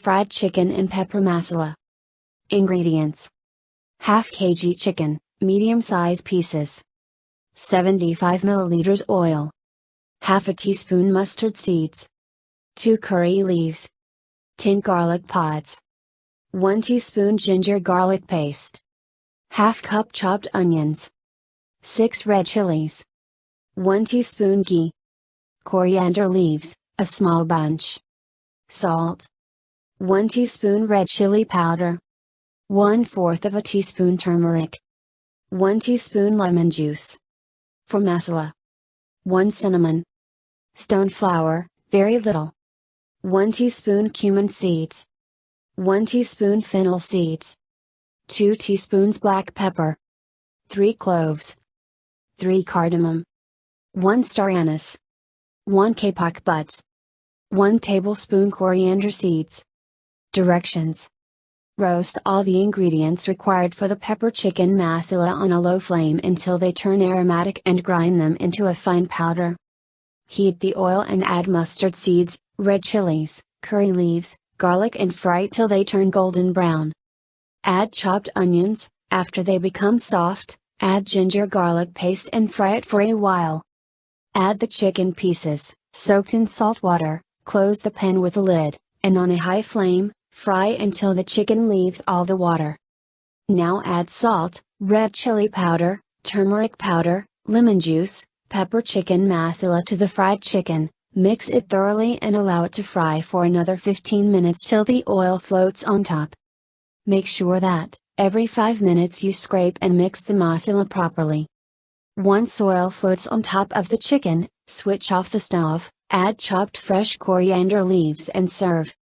fried chicken and pepper masala. Ingredients: ½ kg chicken, medium-size pieces. 75 milliliters oil. Half a teaspoon mustard seeds. 2 curry leaves. 10 garlic pods. 1 teaspoon ginger garlic paste. Half cup chopped onions. 6 red chilies. 1 teaspoon ghee. Coriander leaves, a small bunch. Salt. 1 teaspoon red chili powder. 1/4 of a teaspoon turmeric. 1 teaspoon lemon juice. For masala: 1 cinnamon. Stone flour, very little. 1 teaspoon cumin seeds. 1 teaspoon fennel seeds. 2 teaspoons black pepper. 3 cloves. 3 cardamom. 1 star anise. 1 kapok buds. 1 tablespoon coriander seeds. Directions: roast all the ingredients required for the pepper chicken masala on a low flame until they turn aromatic and grind them into a fine powder. Heat the oil and add mustard seeds, red chilies, curry leaves, garlic and fry till they turn golden brown. Add chopped onions. After they become soft, add ginger garlic paste and fry it for a while. Add the chicken pieces, soaked in salt water, close the pan with a lid, and on a high flame, fry until the chicken leaves all the water. Now add salt, red chili powder, turmeric powder, lemon juice, pepper chicken masala to the fried chicken, mix it thoroughly and allow it to fry for another 15 minutes till the oil floats on top. Make sure that, every 5 minutes you scrape and mix the masala properly. Once oil floats on top of the chicken, switch off the stove, add chopped fresh coriander leaves and serve.